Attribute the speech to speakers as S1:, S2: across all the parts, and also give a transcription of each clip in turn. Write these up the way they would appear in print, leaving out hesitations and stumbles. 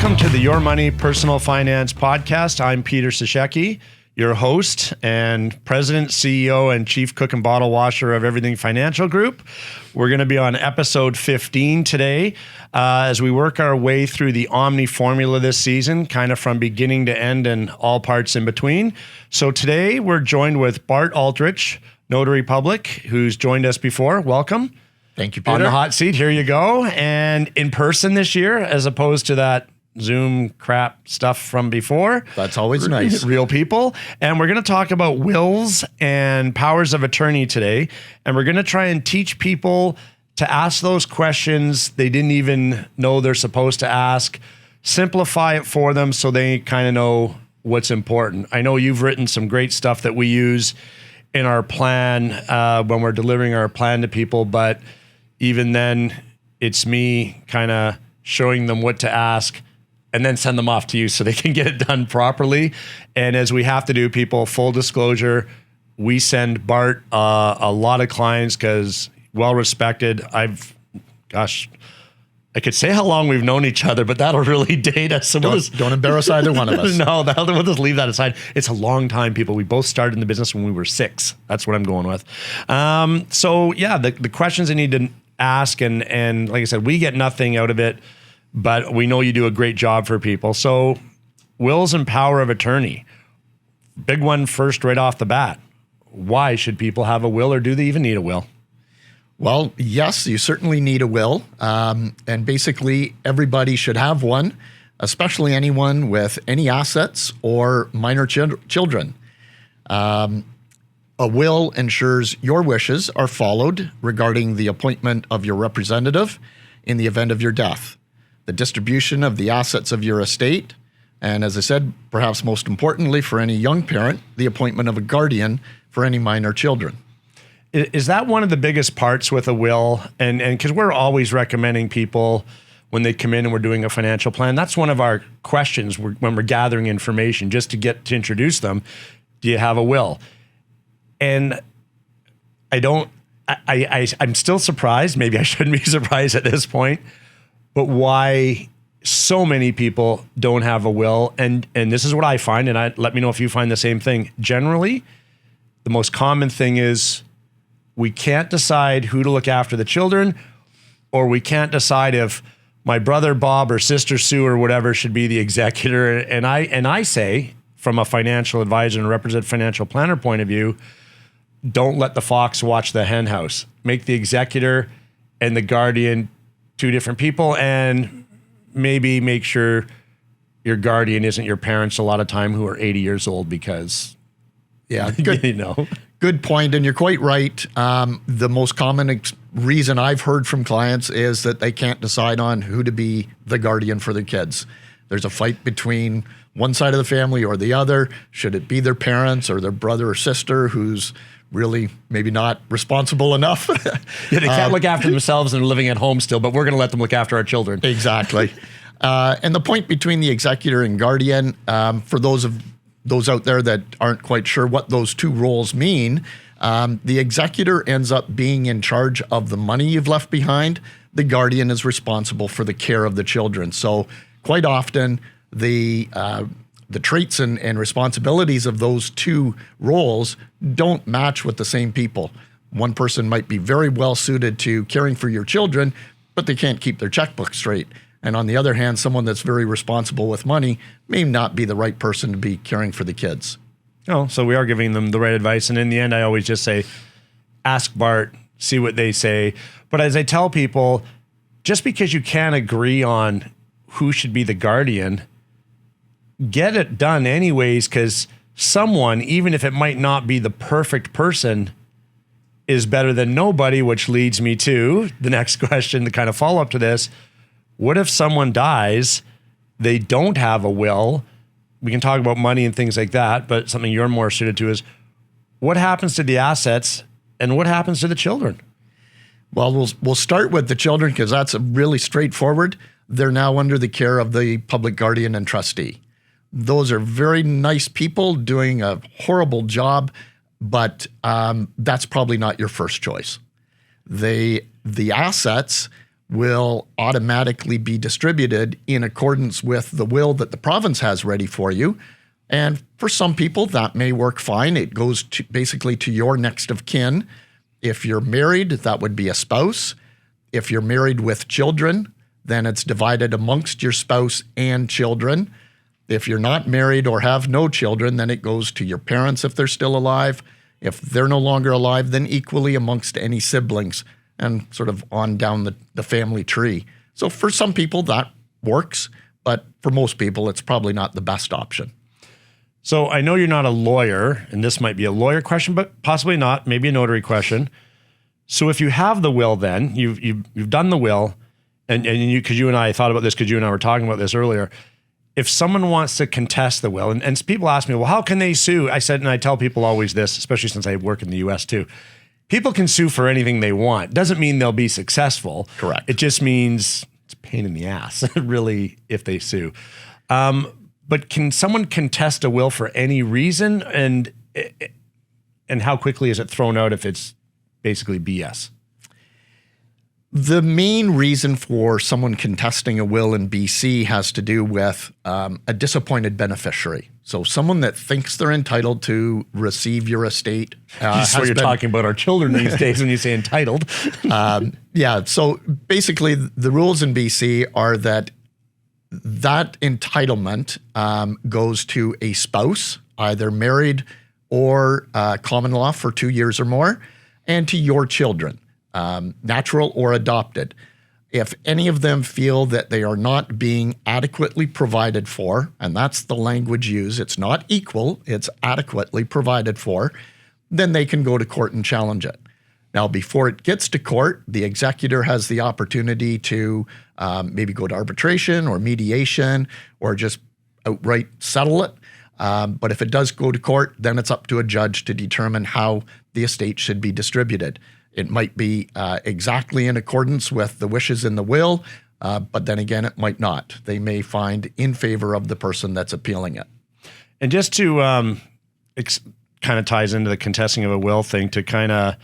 S1: Welcome to the Your Money Personal Finance Podcast. I'm Peter Sashecki, your host and president, CEO, and chief cook and bottle washer of Everything Financial Group. We're going to be on episode 15 today as we work our way through the Omni formula this season, kind of from beginning to end and all parts in between. So today we're joined with Bart Altrich, Notary Public, who's joined us before. Welcome.
S2: Thank you, Peter.
S1: On the hot seat, here you go. And in person this year, as opposed to that Zoom crap stuff from before.
S2: That's always nice.
S1: Real people. And we're going to talk about wills and powers of attorney today. And we're going to try and teach people to ask those questions they didn't even know they're supposed to ask. Simplify it for them so they kind of know what's important. I know you've written some great stuff that we use in our plan when we're delivering our plan to people. But even then, it's me kind of showing them what to ask and then send them off to you so they can get it done properly. And as we have to do, people, full disclosure, we send Bart a lot of clients because well-respected. I could say how long we've known each other, but that'll really date us. So
S2: don't embarrass either one of us.
S1: No, we'll just leave that aside. It's a long time, people. We both started in the business when we were 6. That's what I'm going with. So yeah, the questions I need to ask, and like I said, we get nothing out of it, but we know you do a great job for people. So wills and power of attorney. Big one first right off the bat. Why should people have a will, or do they even need a will?
S2: Well, yes, you certainly need a will. And basically everybody should have one, especially anyone with any assets or minor children. A will ensures your wishes are followed regarding the appointment of your representative in the event of your death, the distribution of the assets of your estate, and as I said, perhaps most importantly for any young parent, the appointment of a guardian for any minor children.
S1: Is that one of the biggest parts with a will? And because we're always recommending people when they come in and we're doing a financial plan, that's one of our questions when we're gathering information, just to get to introduce them. Do you have a will? And I'm still surprised. Maybe I shouldn't be surprised at this point, but why so many people don't have a will. And this is what I find, and let me know if you find the same thing. Generally, the most common thing is we can't decide who to look after the children, or we can't decide if my brother Bob or sister Sue or whatever should be the executor. And I say, from a financial advisor and representative financial planner point of view, don't let the fox watch the hen house. Make the executor and the guardian two different people, and maybe make sure your guardian isn't your parents a lot of time who are 80 years old, because good, good point. And you're quite right. The most common reason I've heard from clients is that they can't decide on who to be the guardian for their kids. There's a fight between one side of the family or the other. Should it be their parents or their brother or sister who's really maybe not responsible enough? Yeah, they can't look after themselves and are living at home still, but we're going to let them look after our children.
S2: Exactly. And the point between the executor and guardian, for those out there that aren't quite sure what those two roles mean, the executor ends up being in charge of the money you've left behind. The guardian is responsible for the care of the children. So quite often the traits and responsibilities of those two roles don't match with the same people. One person might be very well suited to caring for your children, but they can't keep their checkbook straight. And on the other hand, someone that's very responsible with money may not be the right person to be caring for the kids.
S1: Oh, so we are giving them the right advice. And in the end, I always just say, ask Bart, see what they say. But as I tell people, just because you can't agree on who should be the guardian, get it done anyways, because someone, even if it might not be the perfect person, is better than nobody, which leads me to the next question, the kind of follow-up to this. What if someone dies, they don't have a will? We can talk about money and things like that, but something you're more suited to is what happens to the assets and what happens to the children?
S2: Well, we'll start with the children because that's really straightforward. They're now under the care of the public guardian and trustee. Those are very nice people doing a horrible job, but that's probably not your first choice. The assets will automatically be distributed in accordance with the will that the province has ready for you. And for some people, that may work fine. It goes to basically to your next of kin. If you're married, that would be a spouse. If you're married with children, then it's divided amongst your spouse and children. If you're not married or have no children, then it goes to your parents if they're still alive. If they're no longer alive, then equally amongst any siblings, and sort of on down the family tree. So for some people that works, but for most people, it's probably not the best option.
S1: So I know you're not a lawyer, and this might be a lawyer question, but possibly not, maybe a notary question. So if you have the will, then you've done the will, and you, because you and I thought about this, because you and I were talking about this earlier. If someone wants to contest the will, and people ask me, well, how can they sue? I said, and I tell people always this, especially since I work in the US too. People can sue for anything they want. Doesn't mean they'll be successful.
S2: Correct.
S1: It just means it's a pain in the ass, really, if they sue. But can someone contest a will for any reason? And how quickly is it thrown out if it's basically BS?
S2: The main reason for someone contesting a will in BC has to do with a disappointed beneficiary. So someone that thinks they're entitled to receive your estate.
S1: That's what you're talking about our children these days when you say entitled.
S2: Yeah. So basically, the rules in BC are that entitlement goes to a spouse, either married or common law for 2 years or more, and to your children. Natural or adopted. If any of them feel that they are not being adequately provided for, and that's the language used, it's not equal, it's adequately provided for, then they can go to court and challenge it. Now, before it gets to court, the executor has the opportunity to maybe go to arbitration or mediation or just outright settle it. But if it does go to court, then it's up to a judge to determine how the estate should be distributed. It might be exactly in accordance with the wishes in the will, but then again, it might not. They may find in favor of the person that's appealing it.
S1: And just to kind of ties into the contesting of a will thing to kind of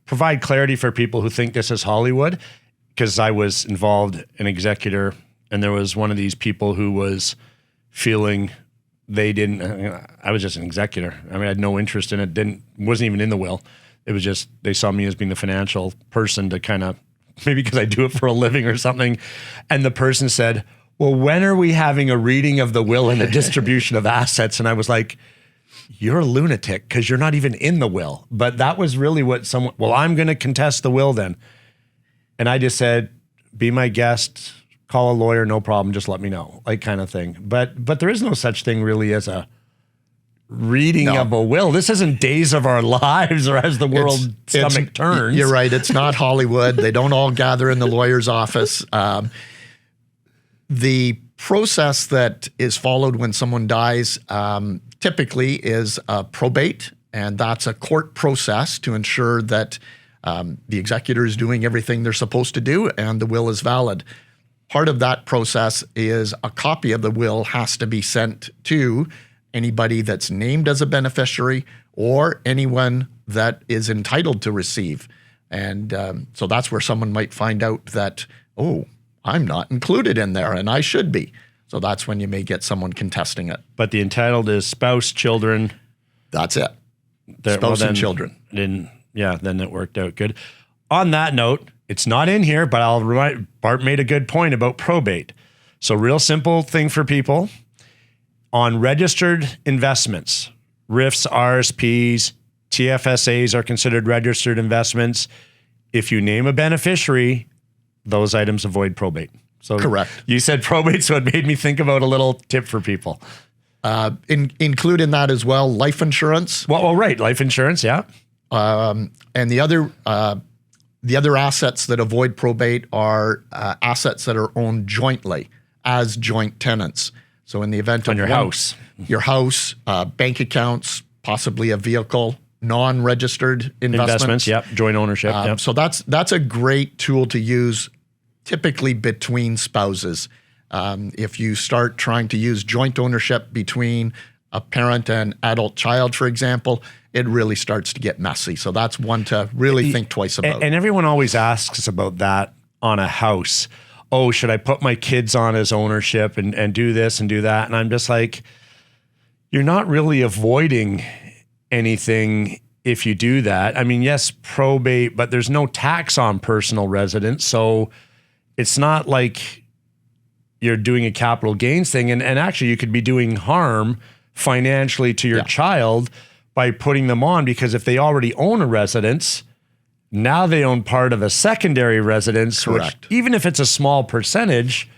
S1: provide clarity for people who think this is Hollywood, because I was involved in executor, and there was one of these people who was feeling they didn't, I was just an executor. I mean, I had no interest in it, wasn't even in the will. It was just, they saw me as being the financial person to kind of, maybe because I do it for a living or something. And the person said, well, when are we having a reading of the will and the distribution of assets? And I was like, you're a lunatic because you're not even in the will. But that was really what someone, well, I'm going to contest the will then. And I just said, be my guest, call a lawyer, no problem, just let me know, like kind of thing. But there is no such thing really as a reading of a will. This isn't Days of Our Lives or As the World Stomach Turns.
S2: You're right. It's not Hollywood. They don't all gather in the lawyer's office. The process that is followed when someone dies typically is probate, and that's a court process to ensure that the executor is doing everything they're supposed to do and the will is valid. Part of that process is a copy of the will has to be sent to anybody that's named as a beneficiary or anyone that is entitled to receive. And so that's where someone might find out that, oh, I'm not included in there and I should be. So that's when you may get someone contesting it.
S1: But the entitled is spouse, children.
S2: That's it. Spouse and children.
S1: Then it worked out good. On that note, it's not in here, but I'll remind, Bart made a good point about probate. So real simple thing for people. On registered investments, RIFs, RSPs, TFSAs are considered registered investments. If you name a beneficiary, those items avoid probate. So
S2: correct.
S1: You said probate, so it made me think about a little tip for people.
S2: Include in that as well life insurance.
S1: Well, right, life insurance, yeah.
S2: And the other assets that avoid probate are assets that are owned jointly as joint tenants. So in the event of
S1: your house,
S2: bank accounts, possibly a vehicle, non-registered investments.
S1: Yep, joint ownership. Yep.
S2: So that's a great tool to use, typically between spouses. If you start trying to use joint ownership between a parent and adult child, for example, it really starts to get messy. So that's one to really think twice about.
S1: And everyone always asks us about that on a house. Oh, should I put my kids on as ownership and do this and do that? And I'm just like, you're not really avoiding anything if you do that. I mean, yes, probate, but there's no tax on personal residence. So it's not like you're doing a capital gains thing. And actually, you could be doing harm financially to your child by putting them on, because if they already own a residence, now they own part of a secondary residence.
S2: Correct.
S1: Which, even if it's a small percentage,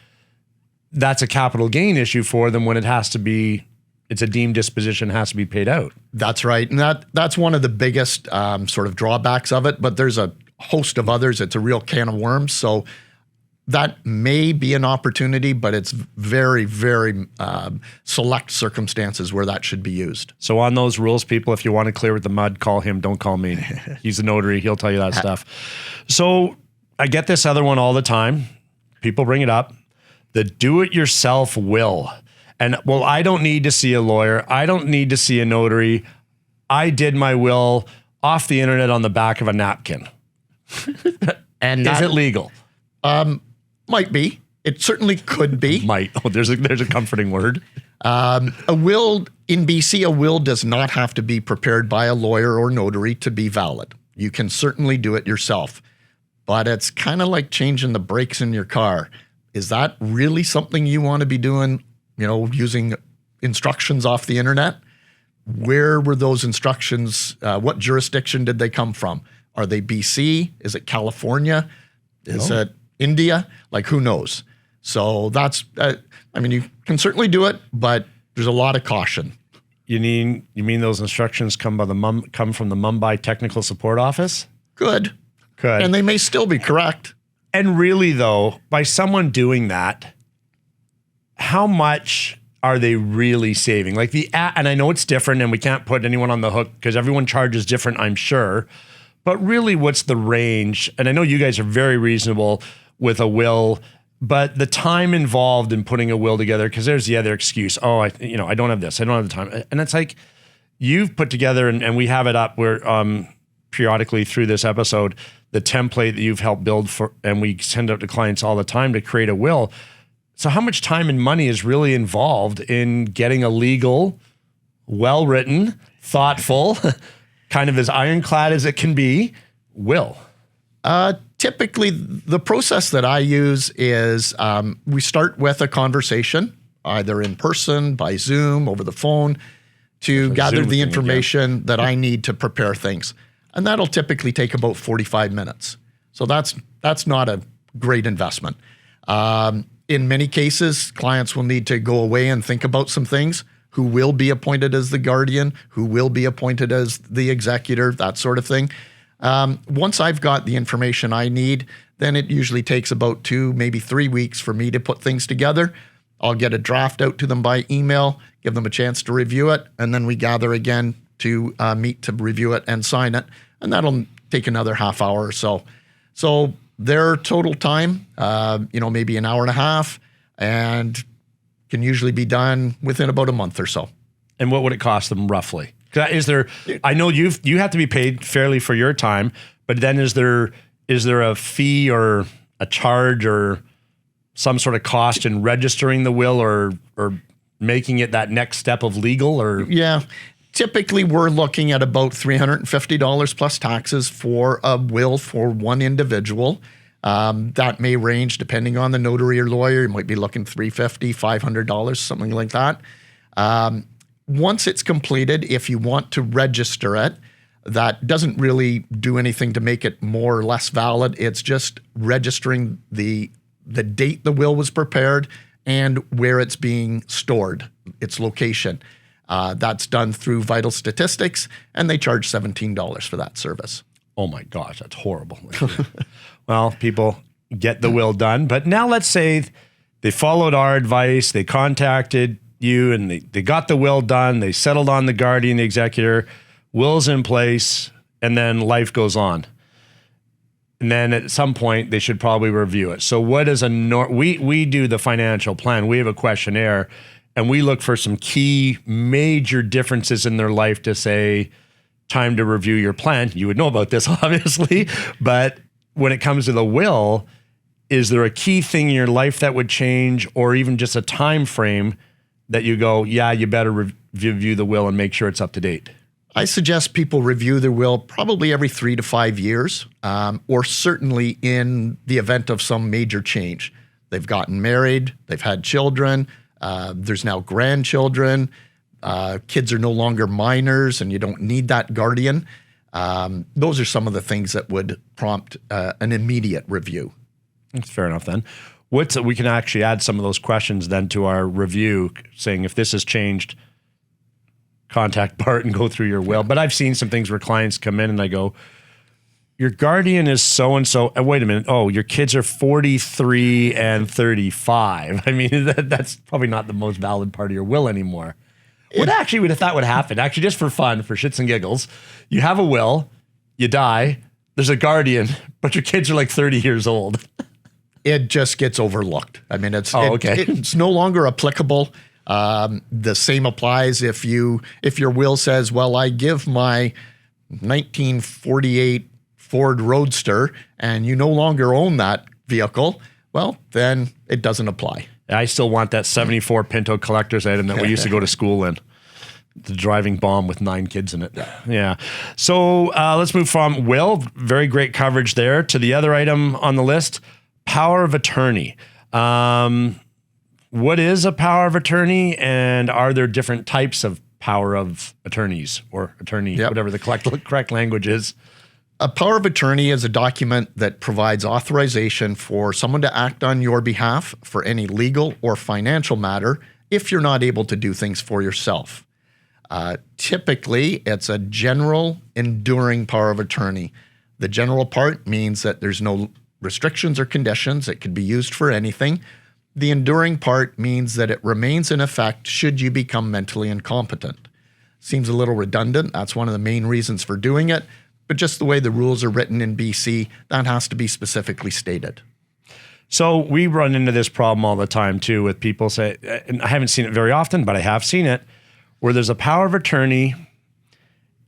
S1: that's a capital gain issue for them when it has to be, it's a deemed disposition, has to be paid out.
S2: That's right. And that's one of the biggest sort of drawbacks of it, but there's a host of others. It's a real can of worms. So that may be an opportunity, but it's very, very select circumstances where that should be used.
S1: So on those rules, people, if you want to clear with the mud, call him. Don't call me. He's a notary. He'll tell you that stuff. So I get this other one all the time. People bring it up. The do-it-yourself will. And, well, I don't need to see a lawyer. I don't need to see a notary. I did my will off the internet on the back of a napkin.
S2: And
S1: Is it legal?
S2: Might be. It certainly could be.
S1: Might. Oh, there's a comforting word.
S2: A will in BC, a will does not have to be prepared by a lawyer or notary to be valid. You can certainly do it yourself, but it's kind of like changing the brakes in your car. Is that really something you want to be doing? You know, using instructions off the internet? Where were those instructions? What jurisdiction did they come from? Are they BC? Is it California? Is it India? Like, who knows? So that's, I mean, you can certainly do it, but there's a lot of caution.
S1: You mean those instructions come from the Mumbai Technical Support Office?
S2: Good. And they may still be correct.
S1: And really, though, by someone doing that, how much are they really saving? Like and I know it's different and we can't put anyone on the hook because everyone charges different, I'm sure. But really, what's the range? And I know you guys are very reasonable with a will, but the time involved in putting a will together, because there's the other excuse. Oh, I don't have this. I don't have the time. And it's like, you've put together, and we have it up where periodically through this episode, the template that you've helped build for, and we send out to clients all the time to create a will. So how much time and money is really involved in getting a legal, well-written, thoughtful, kind of as ironclad as it can be, will?
S2: Typically, the process that I use is we start with a conversation, either in person, by Zoom, over the phone, to gather the information that I need to prepare things. And that'll typically take about 45 minutes. So that's not a great investment. In many cases, clients will need to go away and think about some things. Who will be appointed as the guardian? Who will be appointed as the executor? That sort of thing. Once I've got the information I need, then it usually takes about 2, maybe 3 weeks for me to put things together. I'll get a draft out to them by email, give them a chance to review it, and then we gather again to meet to review it and sign it. And that'll take another half hour or so. So their total time, maybe an hour and a half, and can usually be done within about a month or so.
S1: And what would it cost them roughly? I know you have to be paid fairly for your time, but then is there a fee or a charge or some sort of cost in registering the will or making it that next step of legal? Or
S2: yeah, typically we're looking at about $350 plus taxes for a will for one individual. That may range depending on the notary or lawyer. You might be looking $350, $500, something like that. Once it's completed, if you want to register it, that doesn't really do anything to make it more or less valid. It's just registering the date the will was prepared and where it's being stored, its location. That's done through Vital Statistics, and they charge $17 for that service.
S1: Oh my gosh, that's horrible. Well, people get the will done, but now let's say they followed our advice, they contacted you, and they got the will done, they settled on the guardian, the executor, will's in place, and then life goes on. And then at some point, they should probably review it. So what is we do the financial plan, we have a questionnaire, and we look for some key major differences in their life to say, time to review your plan. You would know about this, obviously, but when it comes to the will, is there a key thing in your life that would change, or even just a time frame that you go, yeah, you better review the will and make sure it's up to date?
S2: I suggest people review their will probably every 3 to 5 years, or certainly in the event of some major change. They've gotten married, they've had children, there's now grandchildren, kids are no longer minors and you don't need that guardian. Those are some of the things that would prompt an immediate review.
S1: That's fair enough then. We can actually add some of those questions then to our review, saying if this has changed, contact Bart and go through your will. But I've seen some things where clients come in and I go, your guardian is so-and-so. Wait a minute. Oh, your kids are 43 and 35. I mean, that's probably not the most valid part of your will anymore. What if that would happen, actually just for fun, for shits and giggles, you have a will, you die, there's a guardian, but your kids are like 30 years old.
S2: It just gets overlooked. I mean, it's no longer applicable. The same applies if your will says, well, I give my 1948 Ford Roadster and you no longer own that vehicle, well, then it doesn't apply.
S1: I still want that 74 Pinto collector's item that we used to go to school in. The driving bomb with 9 kids in it. Yeah. So let's move from will, very great coverage there, to the other item on the list, power of attorney. What is a power of attorney, and are there different types of power of attorneys or attorney, whatever the correct language is?
S2: A power of attorney is a document that provides authorization for someone to act on your behalf for any legal or financial matter if you're not able to do things for yourself. Typically, it's a general, enduring power of attorney. The general part means that there's no restrictions or conditions. It could be used for anything. The enduring part means that it remains in effect should you become mentally incompetent. Seems a little redundant. That's one of the main reasons for doing it. But just the way the rules are written in BC, that has to be specifically stated.
S1: So we run into this problem all the time too with people say, and I haven't seen it very often, but I have seen it, where there's a power of attorney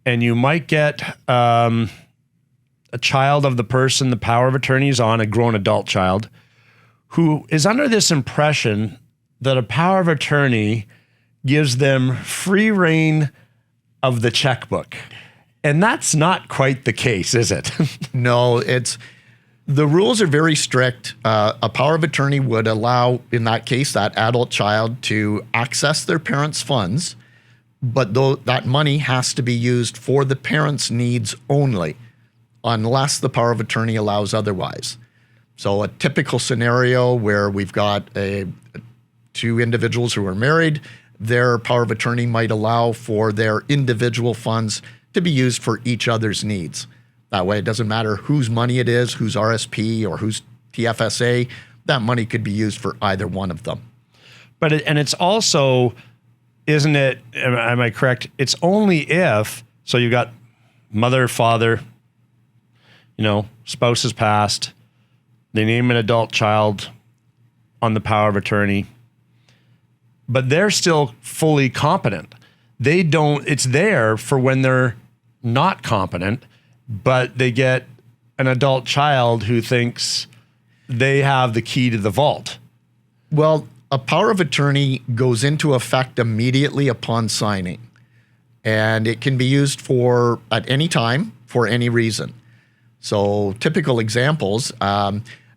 S1: and you might get a child of the person the power of attorney is on, a grown adult child, who is under this impression that a power of attorney gives them free reign of the checkbook. And that's not quite the case, is it?
S2: No, the rules are very strict. A power of attorney would allow, in that case, that adult child to access their parents' funds, but that money has to be used for the parents' needs only, unless the power of attorney allows otherwise. So a typical scenario where we've got 2 individuals who are married, their power of attorney might allow for their individual funds to be used for each other's needs. That way, it doesn't matter whose money it is, whose RSP or whose TFSA, that money could be used for either one of them.
S1: But it's also, isn't it, am I correct? It's only if, so you've got mother, father, spouse has passed, they name an adult child on the power of attorney, but they're still fully competent. It's there for when they're not competent, but they get an adult child who thinks they have the key to the vault.
S2: Well, a power of attorney goes into effect immediately upon signing, and it can be used at any time for any reason. So typical examples,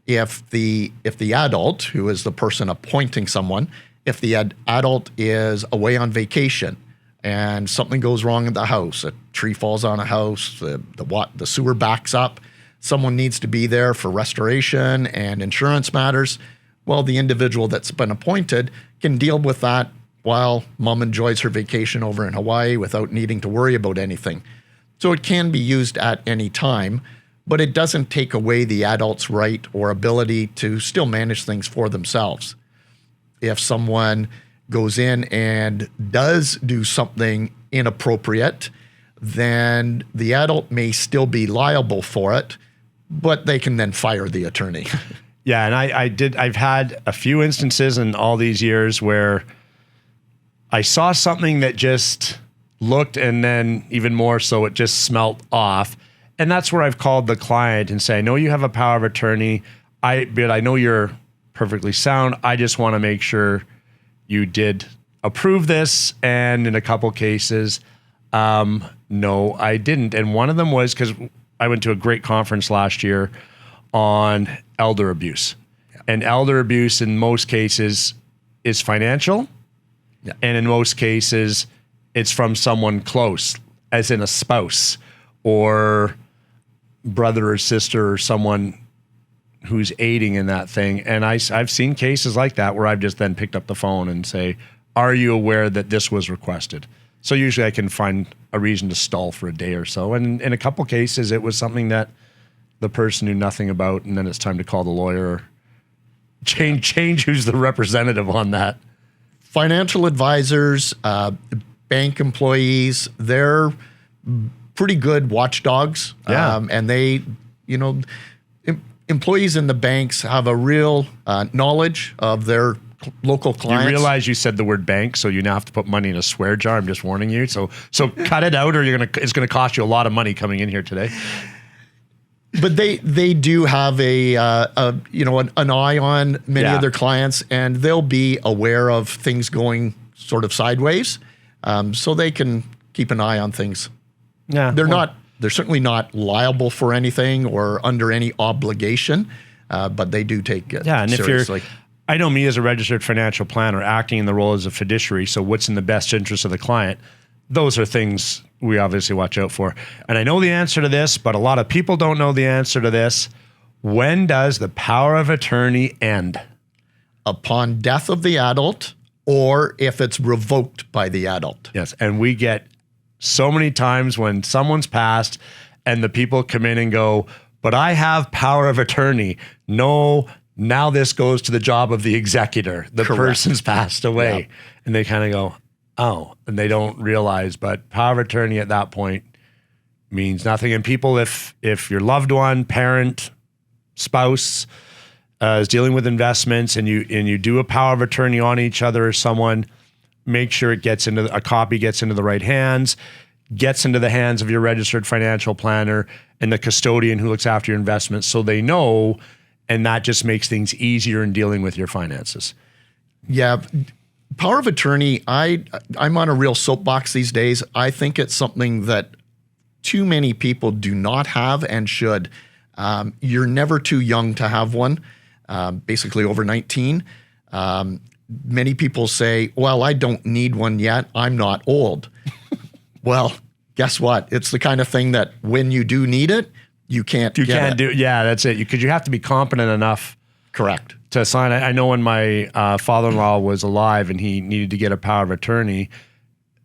S2: if the adult, who is the person appointing someone, if the adult is away on vacation and something goes wrong at the house, a tree falls on a house, the sewer backs up, someone needs to be there for restoration and insurance matters, well, the individual that's been appointed can deal with that while mom enjoys her vacation over in Hawaii without needing to worry about anything. So it can be used at any time, but it doesn't take away the adult's right or ability to still manage things for themselves. If someone goes in and does do something inappropriate, then the adult may still be liable for it, but they can then fire the attorney.
S1: Yeah, and I've had a few instances in all these years where I saw something that just looked, and then even more so, it just smelt off. And that's where I've called the client and say, I know you have a power of attorney, but I know you're perfectly sound. I just want to make sure you did approve this. And in a couple cases, no, I didn't. And one of them was because I went to a great conference last year on elder abuse. Yeah. And elder abuse in most cases is financial. Yeah. And in most cases, it's from someone close, as in a spouse or brother or sister or someone who's aiding in that thing. And I've seen cases like that where I've just then picked up the phone and say, are you aware that this was requested? So usually I can find a reason to stall for a day or so. And in a couple cases, it was something that the person knew nothing about, and then it's time to call the lawyer, change who's the representative on that.
S2: Financial advisors, bank employees, they're pretty good watchdogs.
S1: Yeah.
S2: And they, employees in the banks have a real knowledge of their local clients.
S1: You realize you said the word bank, so you now have to put money in a swear jar. I'm just warning you. So cut it out, or it's gonna cost you a lot of money coming in here today.
S2: But they do have an eye on many of their clients, and they'll be aware of things going sort of sideways, so they can keep an eye on things.
S1: Yeah,
S2: they're certainly not liable for anything or under any obligation, but they do take it seriously.
S1: I know me as a registered financial planner acting in the role as a fiduciary, so what's in the best interest of the client, those are things we obviously watch out for. And I know the answer to this, but a lot of people don't know the answer to this. When does the power of attorney end?
S2: Upon death of the adult, or if it's revoked by the adult.
S1: Yes, and we get so many times when someone's passed and the people come in and go, but I have power of attorney. No, now this goes to the job of the executor. The
S2: Correct.
S1: Person's passed away.
S2: Yep.
S1: And they kind of go, oh, and they don't realize, but power of attorney at that point means nothing. And people, if your loved one, parent, spouse is dealing with investments and you do a power of attorney on each other or someone, make sure a copy gets into the right hands, gets into the hands of your registered financial planner and the custodian who looks after your investments, so they know, and that just makes things easier in dealing with your finances.
S2: Yeah. Power of attorney, I'm on a real soapbox these days. I think it's something that too many people do not have and should. You're never too young to have one, basically over 19. Many people say, well, I don't need one yet. I'm not old. Well, guess what? It's the kind of thing that when you do need it, you can't do.
S1: Yeah, that's it. Because you have to be competent enough.
S2: Correct.
S1: To sign. I know when my father-in-law was alive and he needed to get a power of attorney,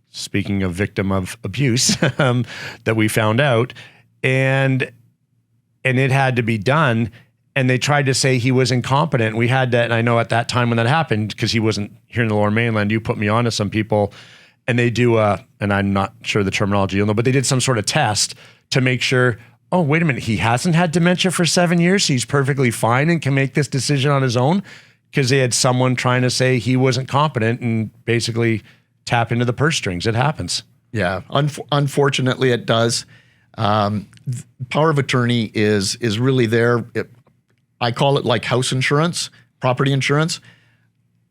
S1: speaking of victim of abuse, that we found out, and it had to be done, and they tried to say he was incompetent. We had that, and I know at that time when that happened, because he wasn't here in the Lower Mainland, you put me on to some people, and they do and I'm not sure the terminology you'll know, but they did some sort of test to make sure, oh, wait a minute, he hasn't had dementia for 7 years. He's perfectly fine and can make this decision on his own, because they had someone trying to say he wasn't competent and basically tap into the purse strings. It happens.
S2: Yeah, unfortunately, it does. Power of attorney is really there. I call it like house insurance, property insurance.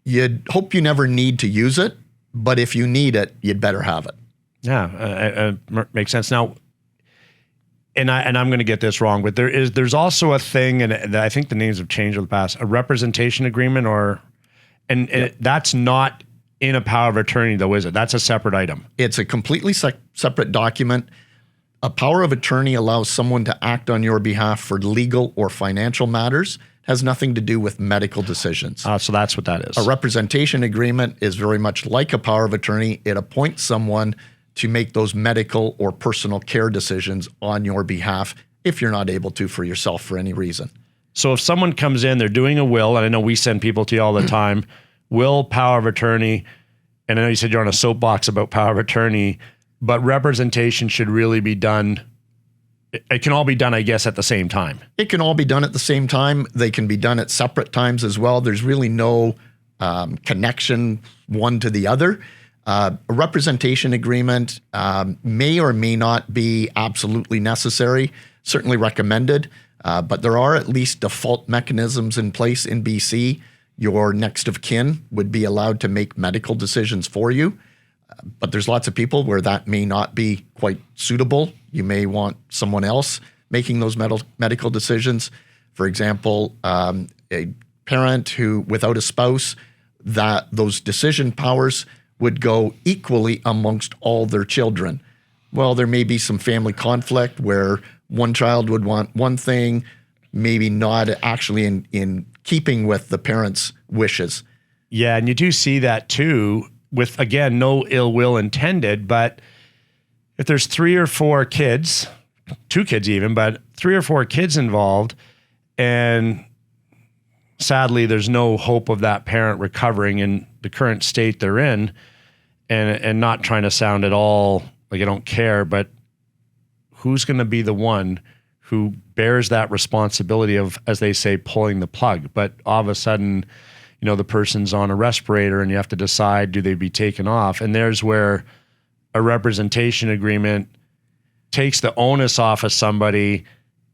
S2: You'd hope you never need to use it, but if you need it, you'd better have it.
S1: Yeah, makes sense. Now, and I'm going to get this wrong, but there's also a thing, and I think the names have changed in the past, a representation agreement, and that's not in a power of attorney though, is it? That's a separate item.
S2: It's a completely separate document. A power of attorney allows someone to act on your behalf for legal or financial matters. It has nothing to do with medical decisions.
S1: So that's what that is.
S2: A representation agreement is very much like a power of attorney. It appoints someone to make those medical or personal care decisions on your behalf if you're not able to for yourself for any reason.
S1: So if someone comes in, they're doing a will, and I know we send people to you all the time, will, power of attorney, and I know you said you're on a soapbox about power of attorney, but representation should really be done. It can all be done, I guess, at the same time.
S2: It can all be done at the same time. They can be done at separate times as well. There's really no connection one to the other. A representation agreement may or may not be absolutely necessary, certainly recommended, but there are at least default mechanisms in place in BC. Your next of kin would be allowed to make medical decisions for you, but there's lots of people where that may not be quite suitable. You may want someone else making those medical decisions. For example, a parent who, without a spouse, that those decision powers would go equally amongst all their children. Well, there may be some family conflict where one child would want one thing, maybe not actually in keeping with the parents' wishes.
S1: Yeah, and you do see that too with, again, no ill will intended, but if there's 3 or 4 kids, 2 kids even, but 3 or 4 kids involved, and sadly there's no hope of that parent recovering in the current state they're in, and not trying to sound at all like I don't care, but who's going to be the one who bears that responsibility of, as they say, pulling the plug? But all of a sudden, the person's on a respirator and you have to decide, do they be taken off? And there's where a representation agreement takes the onus off of somebody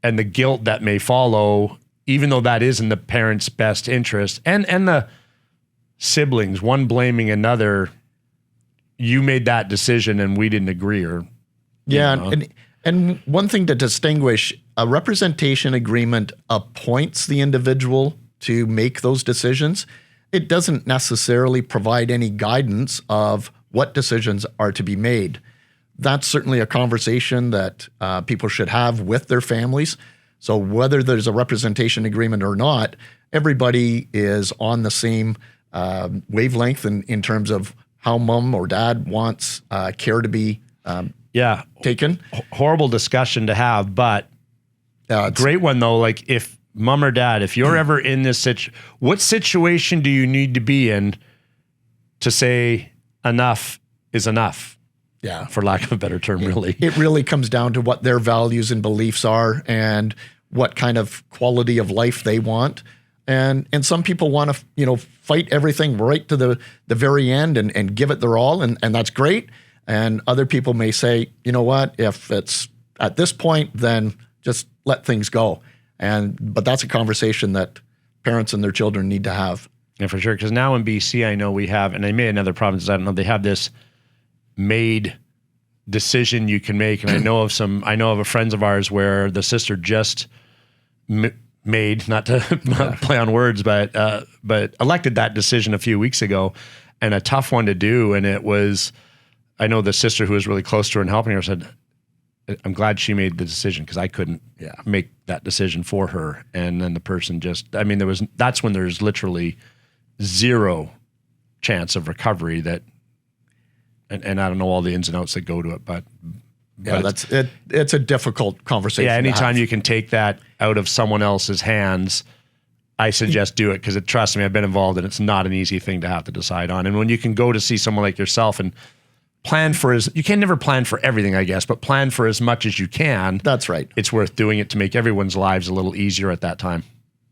S1: and the guilt that may follow, even though that is in the parent's best interest, and the siblings, one blaming another. You made that decision and we didn't agree, or
S2: and one thing to distinguish, a representation agreement appoints the individual to make those decisions. It doesn't necessarily provide any guidance of what decisions are to be made. That's certainly a conversation that people should have with their families. So whether there's a representation agreement or not, everybody is on the same wavelength in terms of how mom or dad wants care to be taken.
S1: Horrible discussion to have, but great one though. Like, if mom or dad, if you're ever in this what situation do you need to be in to say enough is enough?
S2: Yeah.
S1: For lack of a better term, really.
S2: It really comes down to what their values and beliefs are and what kind of quality of life they want. And some people want to, fight everything right to the very end and give it their all, and that's great. And other people may say, you know what, if it's at this point, then just let things go. But that's a conversation that parents and their children need to have.
S1: Yeah, for sure. Because now in BC, I know we have, and they may in other provinces, I don't know, they have this made decision you can make. And I know of a friends of ours where the sister just made, not to play on words, but elected that decision a few weeks ago, and a tough one to do. And it was, I know the sister who was really close to her and helping her said, I'm glad she made the decision because I couldn't make that decision for her. And then the person that's when there's literally zero chance of recovery and I don't know all the ins and outs that go to it, but
S2: it's a difficult conversation.
S1: Yeah, anytime you can take that out of someone else's hands, I suggest do it, because trust me, I've been involved and it's not an easy thing to have to decide on. And when you can go to see someone like yourself and plan for you can never plan for everything, I guess, but plan for as much as you can.
S2: That's right.
S1: It's worth doing it to make everyone's lives a little easier at that time.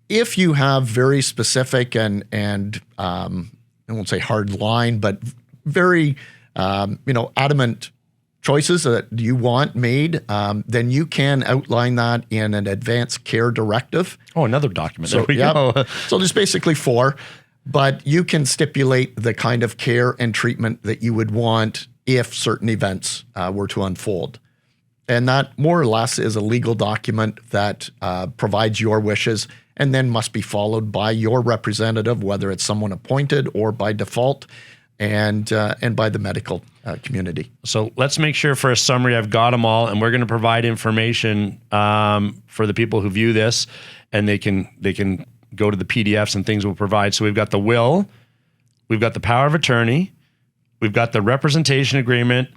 S2: If you have very specific and I won't say hard line, but very adamant choices that you want made, then you can outline that in an advanced care directive.
S1: Oh, another document. There we go.
S2: So there's basically 4, but you can stipulate the kind of care and treatment that you would want if certain events were to unfold. And that more or less is a legal document that provides your wishes and then must be followed by your representative, whether it's someone appointed or by default, and by the medical community. So
S1: let's make sure for a summary I've got them all, and we're going to provide information for the people who view this, and they can go to the PDFs and things we'll provide. So we've got the will, we've got the power of attorney, we've got the representation agreement,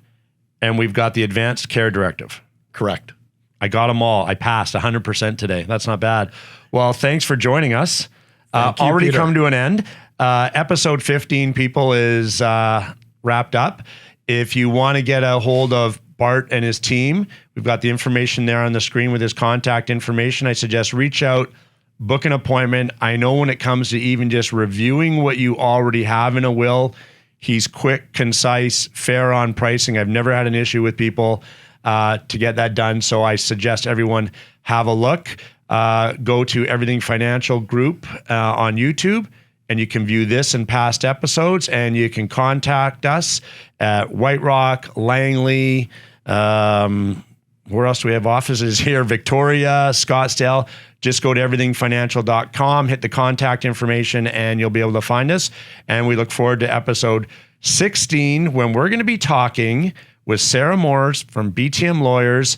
S1: and we've got the advanced care directive.
S2: Correct.
S1: I got them all. I passed 100% today. That's not bad. Well, thanks for joining us. Already Peter. Come to an end. Episode 15, people, is wrapped up. If you want to get a hold of Bart and his team, we've got the information there on the screen with his contact information. I suggest reach out, book an appointment. I know when it comes to even just reviewing what you already have in a will, He's quick, concise, fair on pricing. I've never had an issue with people to get that done. So I suggest everyone have a look. Go to Everything Financial Group on YouTube, and you can view this and past episodes, and you can contact us at White Rock, Langley, where else do we have offices here? Victoria, Scottsdale. Just go to everythingfinancial.com, hit the contact information, and you'll be able to find us. And we look forward to episode 16, when we're going to be talking with Sarah Moores from BTM Lawyers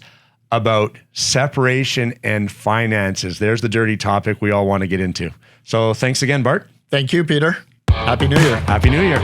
S1: about separation and finances. There's the dirty topic we all want to get into. So thanks again, Bart.
S2: Thank you, Peter. Happy New Year.
S1: Happy New Year.